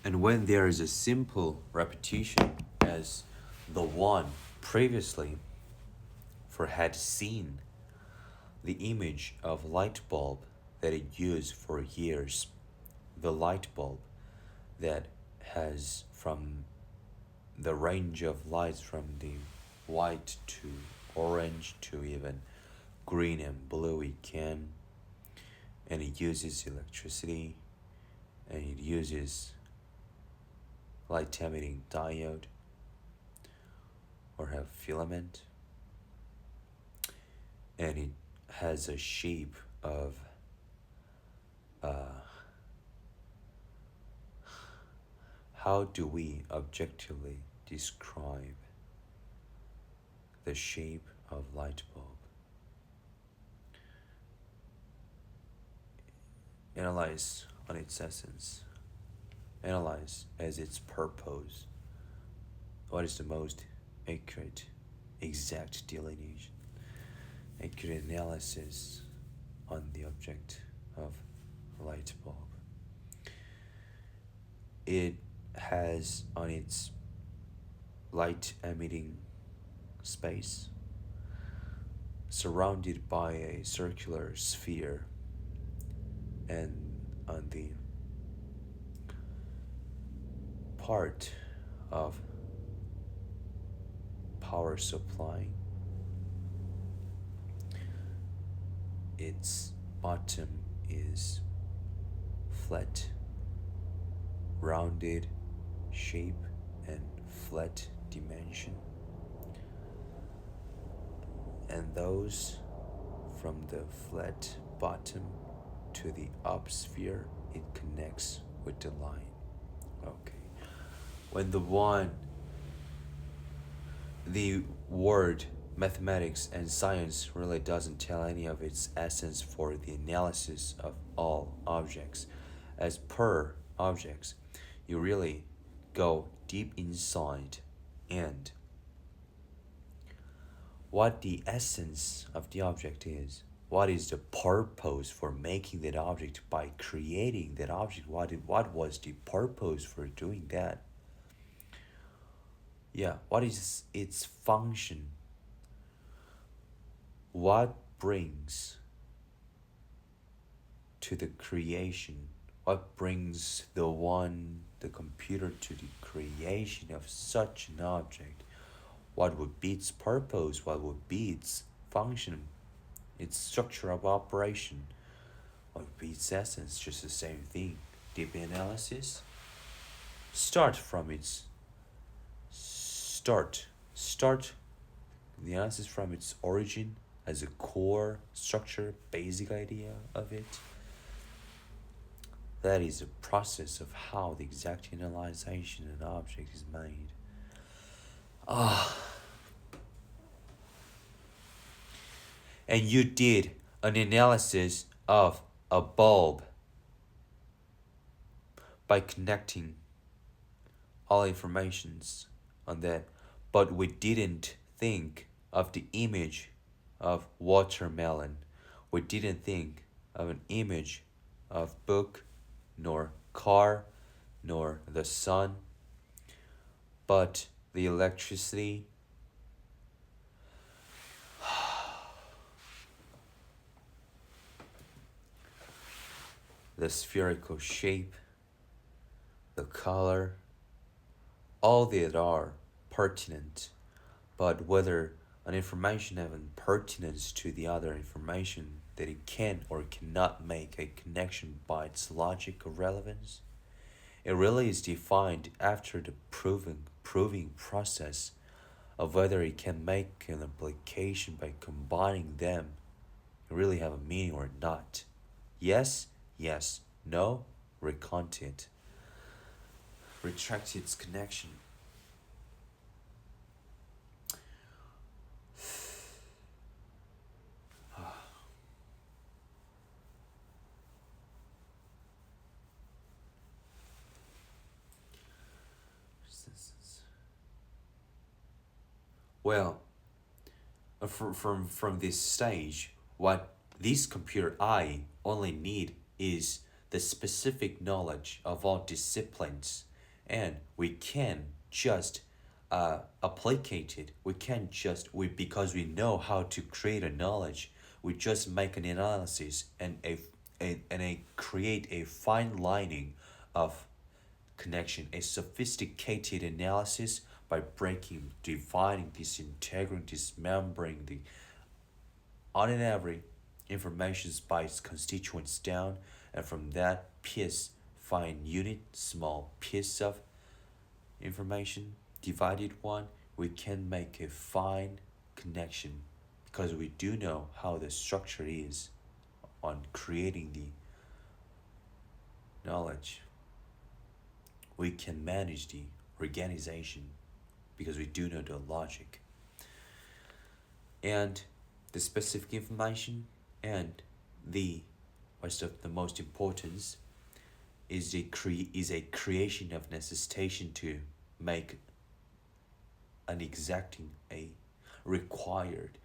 And when there is a simple repetition as the one previously for had seen the image of light bulb that it used for years, the light bulb that has from the range of lights from the white to orange to even green and blue it can, and it uses electricity, and it uses light emitting diode or have filament, and it has a shape of how do we objectively describe the shape of light bulb? Analyze on its essence. Analyze as its purpose. What is the most accurate, exact delineation, accurate analysis on the object of light bulb? It has on its light emitting space surrounded by a circular sphere, and on the part of power supply, its bottom is flat, rounded shape and flat dimension, and those from the flat bottom to the up sphere, it connects with the line. Okay. When the word mathematics and science really doesn't tell any of its essence for the analysis of all objects. As per objects, you really go deep inside and what the essence of the object is. What is the purpose for making that object by creating that object? What was the purpose for doing that? Yeah, what is its function? What brings to the creation? What brings the computer to the creation of such an object? What would be its purpose? What would be its function? Its structure of operation? What would be its essence? Just the same thing. Deep analysis. Start the analysis from its origin as a core structure, basic idea of it. That is a process of how the exact analyzation of an object is made. And you did an analysis of a bulb by connecting all informations on that, but we didn't think of the image of watermelon. We didn't think of an image of book, nor car, nor the sun, but the electricity, the spherical shape, the color, all that are pertinent, but whether an information have an pertinence to the other information that it can or cannot make a connection by its logic or relevance, it really is defined after the proving process of whether it can make an application by combining them, really have a meaning or not. Yes, no, recount it. Retract its connection. Well, from this stage, what this computer eye only need is the specific knowledge of all disciplines, and we can just applicate it. We can just because we know how to create a knowledge, we just make an analysis and create a fine lining of connection, a sophisticated analysis by breaking, dividing, disintegrating, dismembering On an average, information by its constituents down, and from that piece, fine unit, small piece of information, divided one, we can make a fine connection because we do know how the structure is on creating the knowledge. We can manage the organization because we do know the logic and the specific information and the what's the most importance is a creation of necessitation to make an exacting a required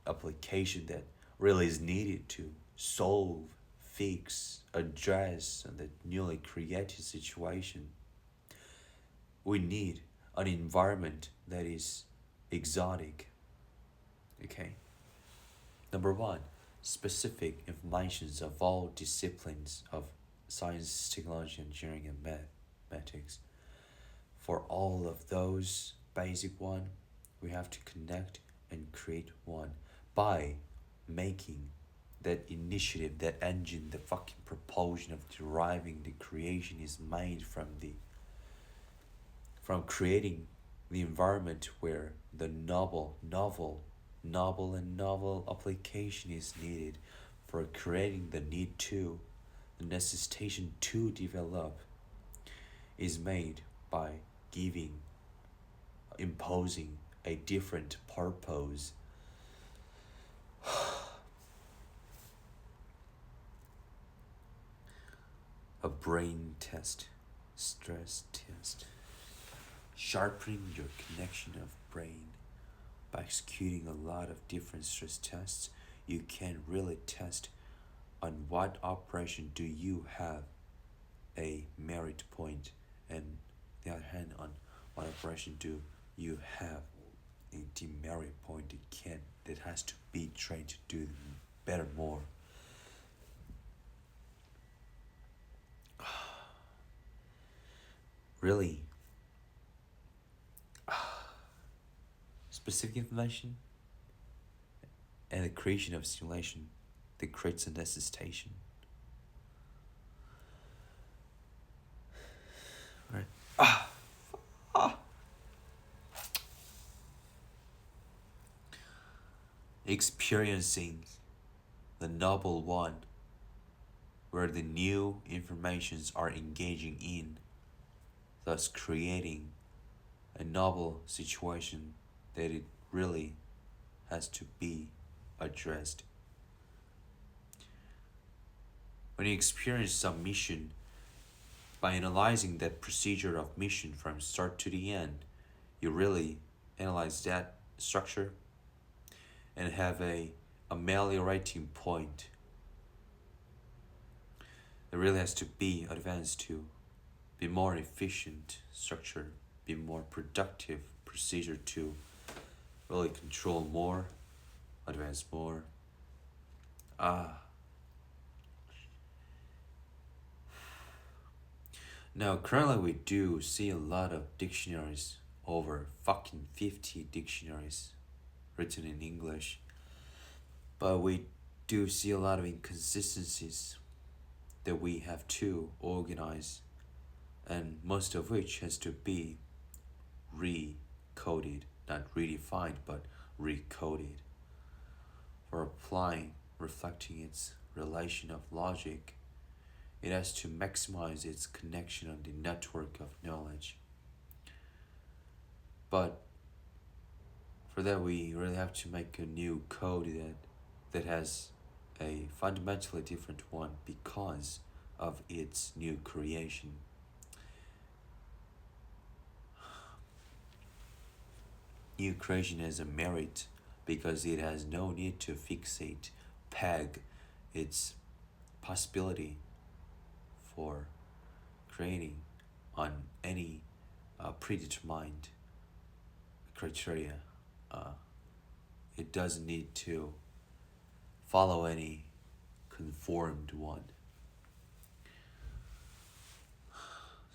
application that really is needed to solve, fix, address the newly created situation. We need an environment that is exotic. Okay. Number one, specific informations of all disciplines of science, technology, engineering, and mathematics. For all of those basic one, we have to connect and create one by making that initiative, that engine, the fucking propulsion of deriving the creation is made from creating the environment where the novel application is needed for creating the need to, the necessitation to develop is made by imposing a different purpose. A brain test, stress test, sharpening your connection of brain. By executing a lot of different stress tests, you can really test on what operation do you have a merit point, and the other hand on what operation do you have a demerit point that has to be trained to do better more. Really specific information and the creation of simulation that creates a necessitation. Right. Experiencing the novel one where the new informations are engaging in, thus creating a novel situation that it really has to be addressed. When you experience some mission, by analyzing that procedure of mission from start to the end, you really analyze that structure and have a ameliorating point. It really has to be advanced to be more efficient structure, be more productive procedure to really control more, advance more. Now currently we do see a lot of dictionaries, over fucking 50 dictionaries written in English. But we do see a lot of inconsistencies that we have to organize, and most of which has to be recoded, not redefined, but recoded for applying, reflecting its relation of logic. It has to maximize its connection on the network of knowledge. But for that, we really have to make a new code that has a fundamentally different one because of its new creation. New creation has a merit because it has no need to fixate, peg its possibility for creating on any predetermined criteria. It doesn't need to follow any conformed one.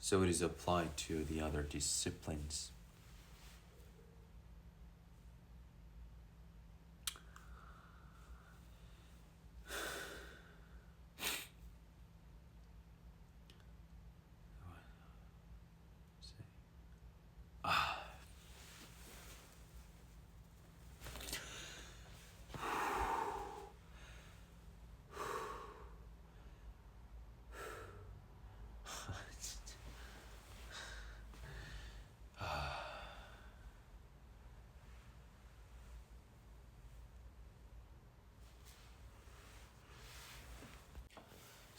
So it is applied to the other disciplines.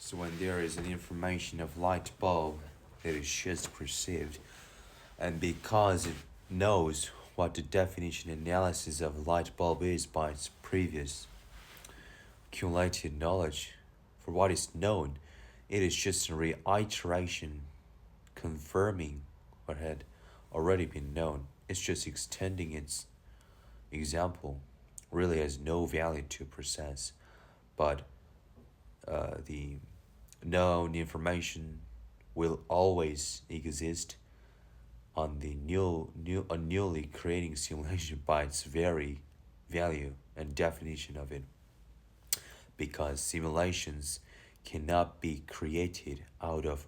So when there is an information of light bulb that is just perceived, and because it knows what the definition analysis of light bulb is by its previous accumulated knowledge, for what is known, it is just a reiteration confirming what had already been known. It's just extending its example, really has no value to process, but the known information will always exist on the newly creating simulation by its very value and definition of it, because simulations cannot be created out of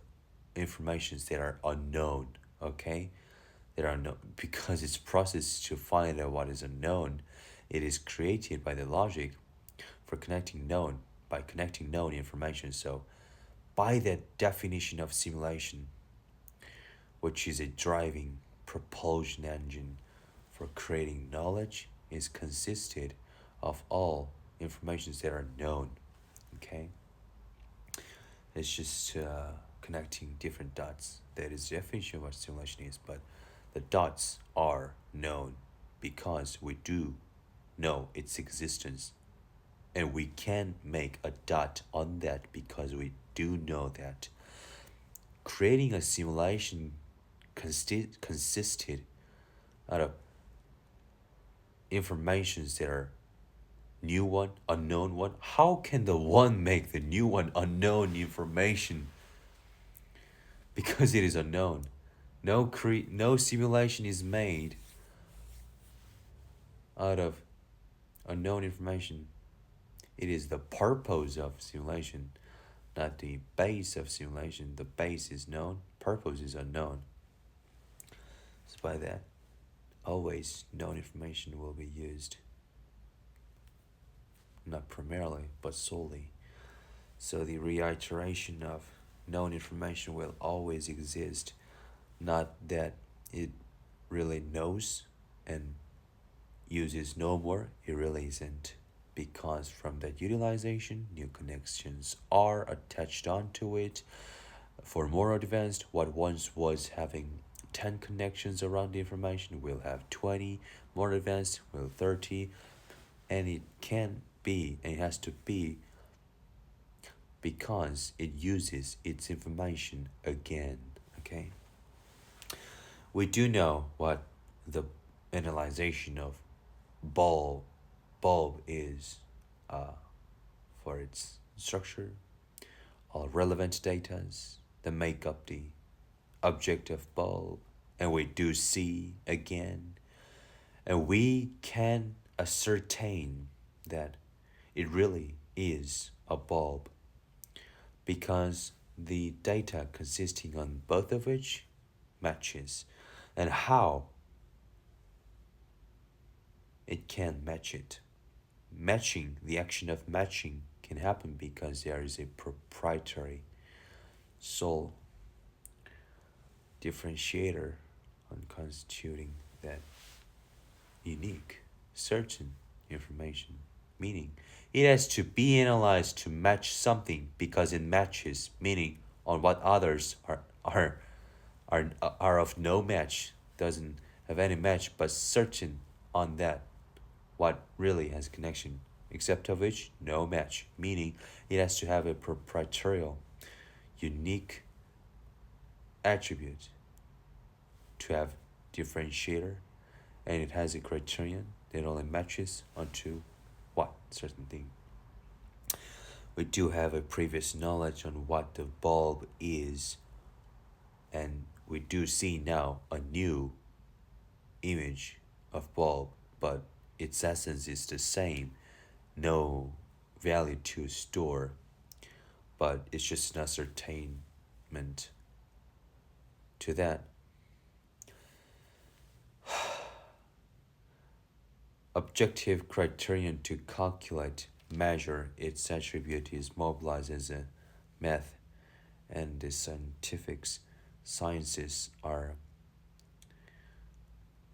informations that are unknown. Okay, that are known, because its process to find out what is unknown, it is created by the logic for connecting known, by connecting known information. So by that definition of simulation, which is a driving propulsion engine for creating knowledge, is consisted of all informations that are known. Okay, it's just connecting different dots. That is the definition of what simulation is. But the dots are known because we do know its existence, and we can make a dot on that because we do know that. Creating a simulation consisted out of informations that are new one, unknown one. How can the one make the new one unknown information? Because it is unknown. No simulation is made out of unknown information. It is the purpose of simulation, not the base of simulation. The base is known, purpose is unknown. So by that, always known information will be used. Not primarily, but solely. So the reiteration of known information will always exist. Not that it really knows and uses no more, it really isn't. Because from that utilization, new connections are attached onto it. For more advanced, what once was having 10 connections around the information will have 20, more advanced will 30, and it can be, and it has to be, because it uses its information again. Okay, we do know what the analyzation of bulb is for its structure, all relevant data that make up the object of bulb, and we do see again, and we can ascertain that it really is a bulb, because the data consisting on both of which matches. And how it can match it. Matching, the action of matching can happen because there is a proprietary sole differentiator on constituting that unique, certain information. Meaning, it has to be analyzed to match something because it matches, meaning on what others are of no match, doesn't have any match, but certain on that what really has connection, except of which no match, meaning it has to have a proprietary unique attribute to have differentiator, and it has a criterion that only matches onto what certain thing. We do have a previous knowledge on what the bulb is, and we do see now a new image of bulb, but its essence is the same, no value to store, but it's just an ascertainment to that. Objective criterion to calculate, measure its attribute is mobilized as a math, and the sciences are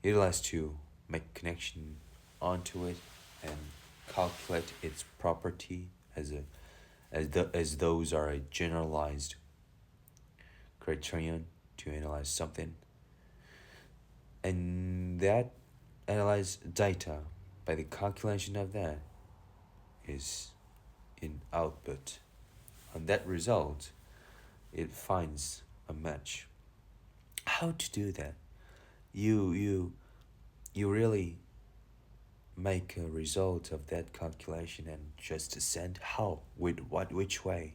utilized to make connection onto it and calculate its property as those are a generalized criterion to analyze something, and that analyze data by the calculation of that is in output. On that result, it finds a match. How to do that? You really make a result of that calculation and just send how, with what, which way?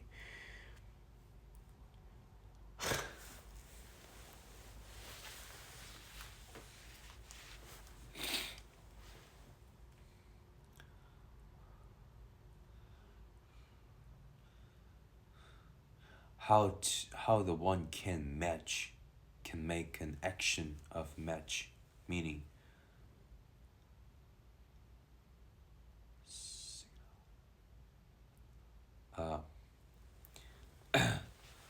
How the one can match, can make an action of match, meaning uh,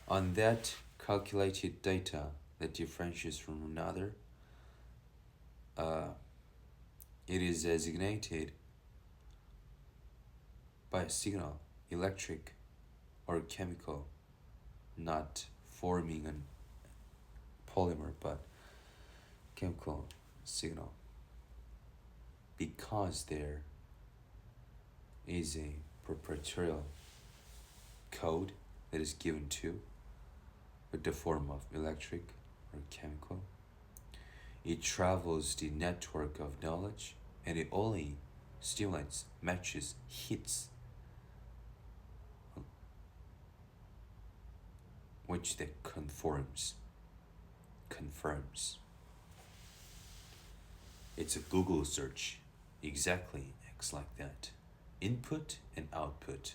on that calculated data that differentiates from another, it is designated by a signal, electric or chemical, not forming a polymer but chemical signal, because there is a proprietary code that is given to with the form of electric or chemical. It travels the network of knowledge and it only stimulates, matches, hits, which that confirms. It's a Google search, exactly acts like that. Input and output.